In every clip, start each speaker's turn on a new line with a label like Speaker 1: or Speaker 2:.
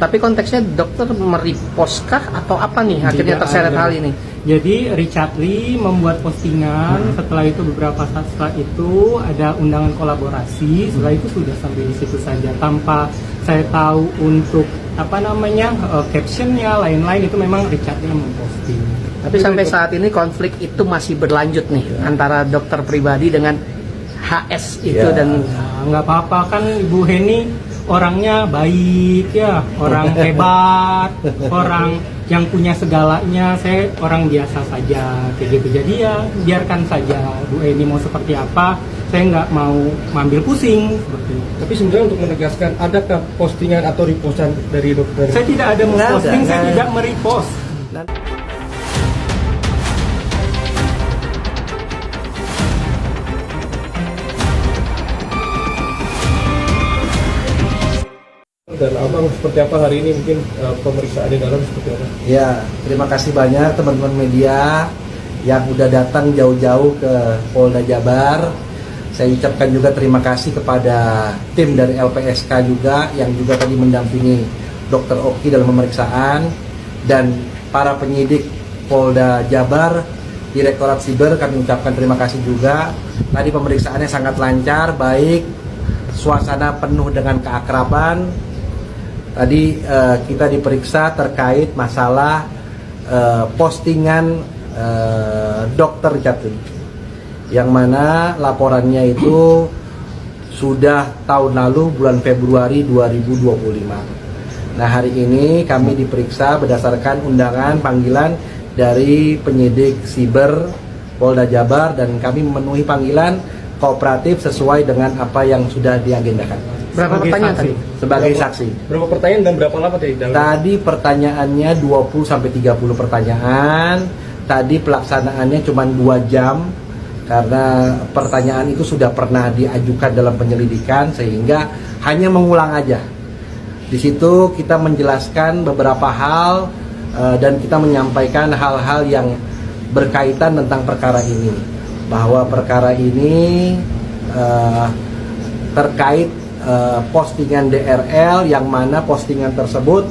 Speaker 1: Tapi konteksnya dokter merepostkah atau apa nih akhirnya
Speaker 2: Tidak
Speaker 1: terseret
Speaker 2: ada.
Speaker 1: hal ini?
Speaker 2: Jadi Richard Lee membuat postingan, setelah itu beberapa saat setelah itu ada undangan kolaborasi, setelah itu sudah sampai di situ saja tanpa saya tahu untuk captionnya lain-lain, itu memang Richard Lee yang memposting.
Speaker 1: Tapi sampai saat ini konflik itu masih berlanjut nih antara dokter pribadi dengan HS itu dan
Speaker 2: Nggak apa-apa kan Ibu Heni orangnya baik ya, orang hebat, orang yang punya segalanya. Saya orang biasa saja kayak gitu. Jadi ya biarkan saja Bu Heni mau seperti apa, saya nggak mau ambil pusing seperti itu.
Speaker 3: Tapi sebenarnya untuk menegaskan, adakah postingan atau repostan dari dokter?
Speaker 2: Saya tidak ada memposting, saya tidak merepost.
Speaker 3: Dan abang seperti apa hari ini, mungkin pemeriksaan di dalam seperti apa?
Speaker 4: Ya, terima kasih banyak teman-teman media yang udah datang jauh-jauh ke Polda Jabar. Saya ucapkan juga terima kasih kepada tim dari LPSK juga yang juga tadi mendampingi Dr. Oki dalam pemeriksaan, dan para penyidik Polda Jabar, Direktorat Siber, kami ucapkan terima kasih juga. Tadi pemeriksaannya sangat lancar, baik, suasana penuh dengan keakraban. Tadi kita diperiksa terkait masalah postingan Dr. Richard Lee, yang mana laporannya itu sudah tahun lalu bulan Februari 2025. Nah, hari ini kami diperiksa berdasarkan undangan panggilan dari penyidik Siber Polda Jabar, dan kami memenuhi panggilan kooperatif sesuai dengan apa yang sudah diagendakan.
Speaker 1: berapa
Speaker 2: Sebagai
Speaker 1: pertanyaan
Speaker 2: saksi.
Speaker 1: tadi?
Speaker 4: Sebagai saksi.
Speaker 3: Berapa pertanyaan dan berapa lama tadi?
Speaker 4: Tadi pertanyaannya 20-30 pertanyaan. Tadi pelaksanaannya cuma 2 jam karena pertanyaan itu sudah pernah diajukan dalam penyelidikan, sehingga hanya mengulang aja. Di situ kita menjelaskan beberapa hal dan kita menyampaikan hal-hal yang berkaitan tentang perkara ini, bahwa perkara ini terkait postingan DRL, yang mana postingan tersebut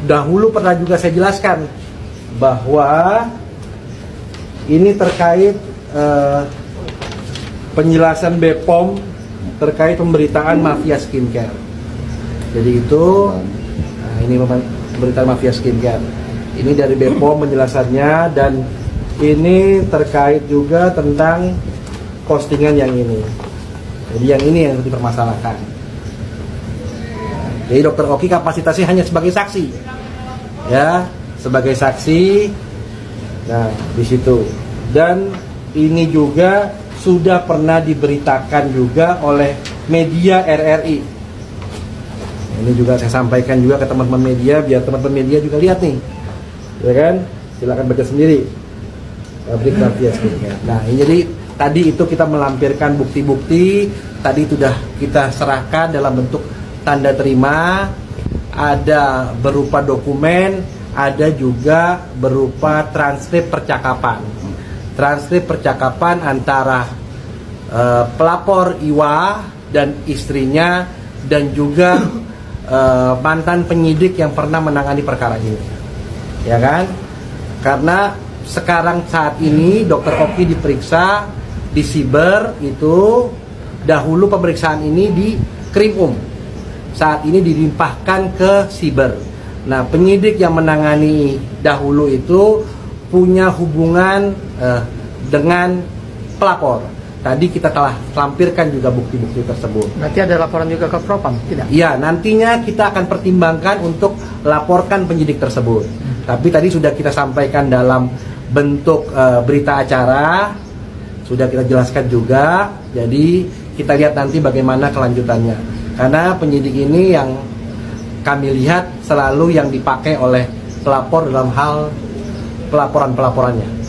Speaker 4: dahulu pernah juga saya jelaskan bahwa ini terkait penjelasan BPOM terkait pemberitaan mafia skincare. Jadi itu ini pemberitaan mafia skincare. Ini dari BPOM penjelasannya, dan ini terkait juga tentang postingan yang ini. Jadi yang ini yang dipermasalahkan. Jadi Dr. Oki kapasitasnya hanya sebagai saksi, ya, sebagai saksi. Nah, di situ. Dan ini juga sudah pernah diberitakan juga oleh media RRI. Ini juga saya sampaikan juga ke teman-teman media, biar teman-teman media juga lihat nih, ya kan? Silakan baca sendiri. Pabrik mafia skincare. Nah, ini jadi tadi itu kita melampirkan bukti-bukti. Tadi sudah kita serahkan dalam bentuk tanda terima, ada berupa dokumen, ada juga berupa transkrip percakapan. Transkrip percakapan antara pelapor Iwa dan istrinya, dan juga mantan penyidik yang pernah menangani perkara ini, ya kan? Karena sekarang saat ini Dr. Oki diperiksa di Siber, itu dahulu pemeriksaan ini di Krimum, saat ini dilimpahkan ke Siber. Nah, penyidik yang menangani dahulu itu punya hubungan dengan pelapor. Tadi kita telah lampirkan juga bukti-bukti tersebut.
Speaker 1: Berarti ada laporan juga ke Propam, tidak?
Speaker 4: Iya, nantinya kita akan pertimbangkan untuk laporkan penyidik tersebut. Tapi tadi sudah kita sampaikan dalam bentuk berita acara, sudah kita jelaskan juga. Jadi kita lihat nanti bagaimana kelanjutannya. Karena penyidik ini yang kami lihat selalu yang dipakai oleh pelapor dalam hal pelaporan-pelaporannya.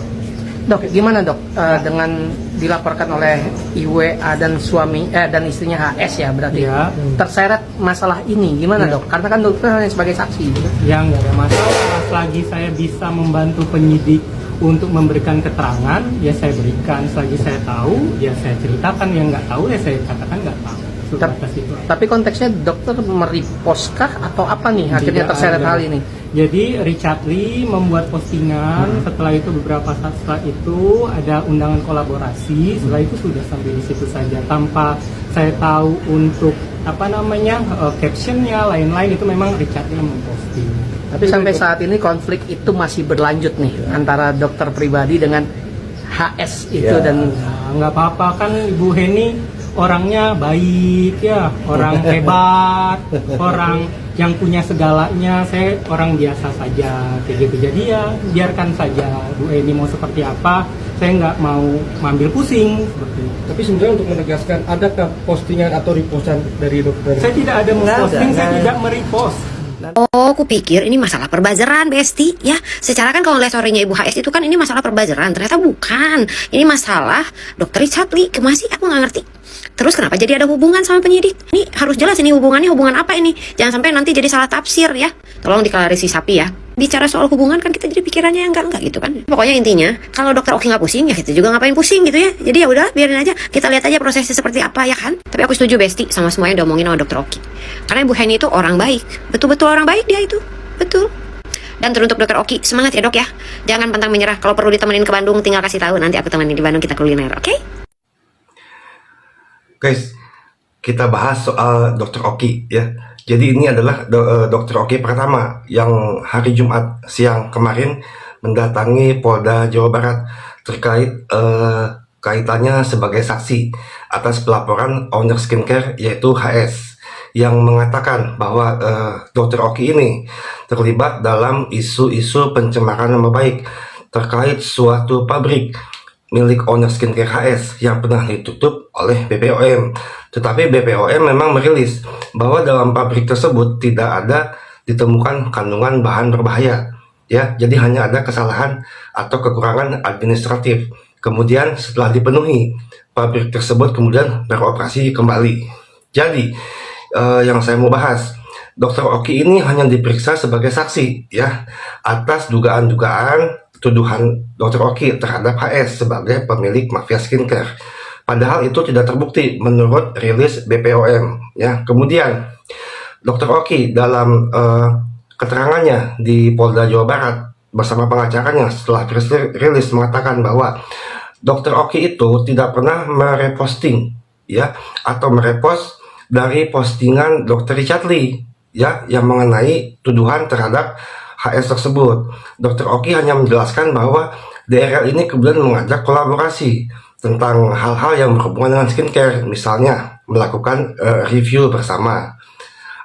Speaker 1: Dok, gimana dok dengan dilaporkan oleh IWA dan dan istrinya HS ya, berarti
Speaker 2: Ya.
Speaker 1: terseret masalah ini, gimana
Speaker 2: Ya.
Speaker 1: dok? Karena kan dokter hanya sebagai saksi.
Speaker 2: Ya nggak ada masalah, selagi saya bisa membantu penyidik untuk memberikan keterangan, ya saya berikan. Selagi saya tahu, ya saya ceritakan. Yang nggak tahu, ya saya katakan nggak tahu. sebatas itu.
Speaker 1: Tapi konteksnya dokter merepostkah atau apa nih akhirnya
Speaker 2: Tidak
Speaker 1: terseret
Speaker 2: ada.
Speaker 1: hal ini?
Speaker 2: Jadi Richard Lee membuat postingan, setelah itu beberapa saat setelah itu ada undangan kolaborasi, setelah itu sudah sampai di situ saja tanpa saya tahu untuk captionnya lain-lain, itu memang Richard Lee yang memposting.
Speaker 1: Tapi sampai saat ini konflik itu masih berlanjut nih antara dokter pribadi dengan HS itu
Speaker 4: Ya.
Speaker 1: dan
Speaker 2: Nah, nggak apa-apa kan Ibu Heni orangnya baik ya, orang hebat, orang yang punya segalanya. Saya orang biasa saja kayak gitu. Jadi ya biarkan saja Bu Heni mau seperti apa. Saya nggak mau ambil pusing seperti itu.
Speaker 3: Tapi sebenarnya untuk menegaskan, adakah postingan atau repostan dari dokter?
Speaker 2: Saya tidak ada memposting, saya tidak merepost.
Speaker 5: Oh, aku pikir ini masalah perbazaran, Besti. Ya, secara kan kalau lihat story-nya Ibu HS itu kan ini masalah perbazaran. Ternyata bukan. Ini masalah Dokter Richard Lee. Kemana sih? Aku nggak ngerti. Terus kenapa jadi ada hubungan sama penyidik? Ini harus jelas ini hubungannya hubungan apa ini? Jangan sampai nanti jadi salah tafsir ya. Tolong diklarifikasi sapi ya. Bicara soal hubungan kan kita jadi pikirannya yang enggak gitu kan. Pokoknya intinya kalau Dokter Oki nggak pusing ya kita juga ngapain pusing gitu ya. Jadi ya udah biarin aja. Kita lihat aja prosesnya seperti apa ya kan. Tapi aku setuju Besti sama semua yang diomongin sama Dokter Oki. Karena Ibu Heni itu orang baik. Betul-betul orang baik dia itu. Betul. Dan teruntuk Dokter Oki, semangat ya Dok ya. Jangan pantang menyerah. Kalau perlu ditemenin ke Bandung tinggal kasih tahu, nanti aku temenin di Bandung kita kuliner, oke?
Speaker 6: Guys, kita bahas soal Dr. Oki ya. Jadi ini adalah Dr. Oki pertama yang hari Jumat siang kemarin mendatangi Polda Jawa Barat terkait kaitannya sebagai saksi atas pelaporan owner skincare yaitu HS yang mengatakan bahwa Dr. Oki ini terlibat dalam isu-isu pencemaran nama baik terkait suatu pabrik milik owner skincare HS yang pernah ditutup oleh BPOM. Tetapi BPOM memang merilis bahwa dalam pabrik tersebut tidak ada ditemukan kandungan bahan berbahaya. Ya, jadi hanya ada kesalahan atau kekurangan administratif. Kemudian setelah dipenuhi, pabrik tersebut kemudian beroperasi kembali. Jadi yang saya mau bahas, Dr. Oki ini hanya diperiksa sebagai saksi ya atas dugaan-dugaan tuduhan Dr. Oki terhadap HS sebagai pemilik mafia skincare. Padahal itu tidak terbukti menurut rilis BPOM. Ya, kemudian Dr. Oki dalam keterangannya di Polda Jawa Barat bersama pengacaranya setelah rilis mengatakan bahwa Dr. Oki itu tidak pernah mereposting ya atau merepost dari postingan Dr. Richard Lee ya yang mengenai tuduhan terhadap HS tersebut. Dr. Oki hanya menjelaskan bahwa DRL ini kemudian mengajak kolaborasi tentang hal-hal yang berhubungan dengan skincare, misalnya melakukan review bersama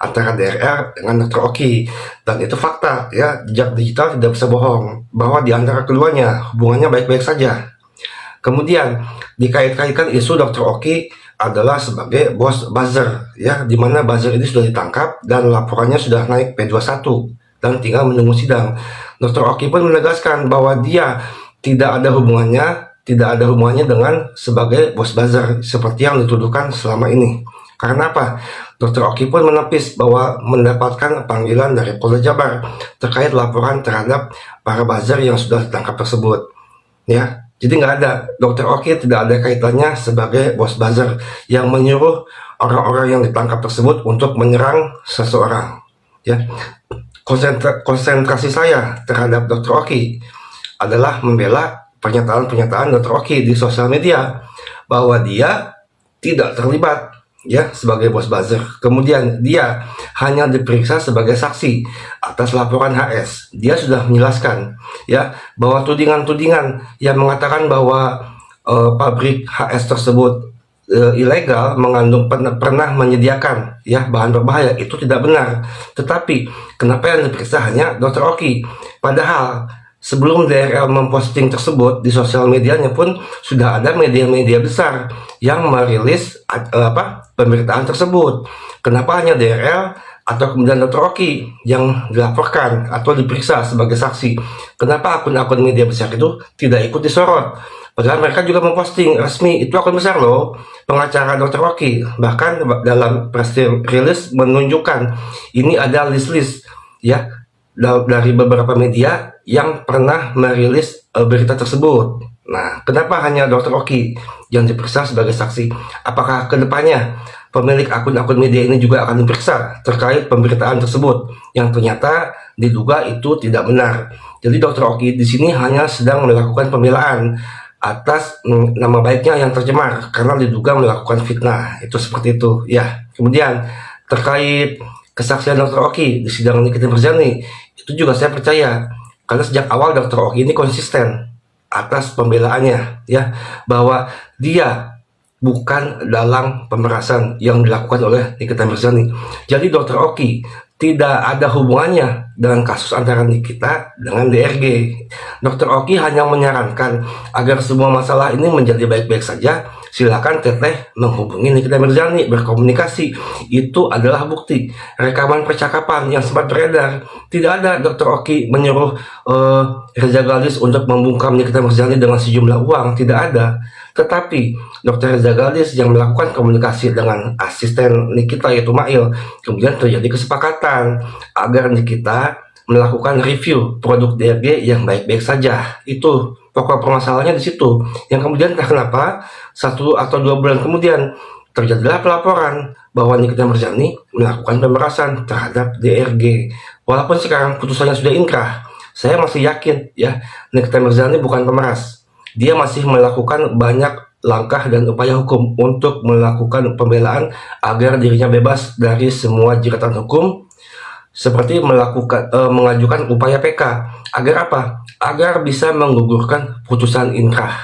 Speaker 6: antara DRL dengan Dr. Oki, dan itu fakta ya, jejak digital tidak bisa bohong bahwa di antara keduanya hubungannya baik-baik saja. Kemudian dikait-kaitkan isu Dr. Oki adalah sebagai bos buzzer ya, di mana buzzer ini sudah ditangkap dan laporannya sudah naik P21 dan tinggal menunggu sidang. Dr. Oki pun menegaskan bahwa dia tidak ada hubungannya dengan sebagai bos buzzer seperti yang dituduhkan selama ini. Karena apa? Dr. Oki pun menepis bahwa mendapatkan panggilan dari Polda Jabar terkait laporan terhadap para buzzer yang sudah ditangkap tersebut. Ya, jadi nggak ada, Dr. Oki tidak ada kaitannya sebagai bos buzzer yang menyuruh orang-orang yang ditangkap tersebut untuk menyerang seseorang. Ya, konsentrasi saya terhadap Dr. Oki adalah membela pernyataan-pernyataan Dr. Oki di sosial media bahwa dia tidak terlibat ya sebagai bos buzzer. Kemudian dia hanya diperiksa sebagai saksi atas laporan HS. Dia sudah menjelaskan ya bahwa tudingan-tudingan yang mengatakan bahwa pabrik HS tersebut ilegal, mengandung pernah menyediakan ya bahan berbahaya, itu tidak benar. Tetapi kenapa yang diperiksa hanya Dr. Oki? Padahal sebelum DRL memposting tersebut di sosial medianya pun sudah ada media-media besar yang merilis pemberitaan tersebut. Kenapa hanya DRL atau kemudian Dr. Oki yang dilaporkan atau diperiksa sebagai saksi? Kenapa akun-akun media besar itu tidak ikut disorot? Padahal mereka juga memposting resmi, itu akun besar loh, pengacara Dr. Oki. Bahkan dalam press release menunjukkan ini ada list-list ya dari beberapa media yang pernah merilis berita tersebut. Nah, kenapa hanya Dr. Oki yang diperiksa sebagai saksi? Apakah kedepannya pemilik akun-akun media ini juga akan diperiksa terkait pemberitaan tersebut yang ternyata diduga itu tidak benar. Jadi Dr. Oki di sini hanya sedang melakukan pembelaan atas nama baiknya yang tercemar karena diduga melakukan fitnah. Itu seperti itu ya. Kemudian terkait kesaksian Dr. Oki di sidang Nikita Mirzani, itu juga saya percaya karena sejak awal Dr. Oki ini konsisten atas pembelaannya ya, bahwa dia bukan dalam pemerasan yang dilakukan oleh Nikita Mirzani. Jadi Dr. Oki tidak ada hubungannya dengan kasus antara Nikita dengan DRG. Dr. Oki hanya menyarankan agar semua masalah ini menjadi baik-baik saja. Silakan Teteh menghubungi Nikita Mirzani, berkomunikasi. Itu adalah bukti rekaman percakapan yang sempat beredar. Tidak ada Dr. Oki menyuruh Reza Galdis untuk membungkam Nikita Mirzani dengan sejumlah uang, tidak ada. Tetapi Dr. Reza Galdis yang melakukan komunikasi dengan asisten Nikita yaitu Mail, kemudian terjadi kesepakatan agar Nikita melakukan review produk DRG yang baik-baik saja. Itu pokok permasalahannya di situ. Yang kemudian entah kenapa 1 atau 2 bulan kemudian terjadilah pelaporan bahwa Nikita Mirzani melakukan pemerasan terhadap DRG. Walaupun sekarang putusannya sudah inkrah, saya masih yakin ya Nikita Mirzani bukan pemeras. Dia masih melakukan banyak langkah dan upaya hukum untuk melakukan pembelaan agar dirinya bebas dari semua jeratan hukum, seperti mengajukan upaya PK. Agar apa? Agar bisa menggugurkan putusan inkrah.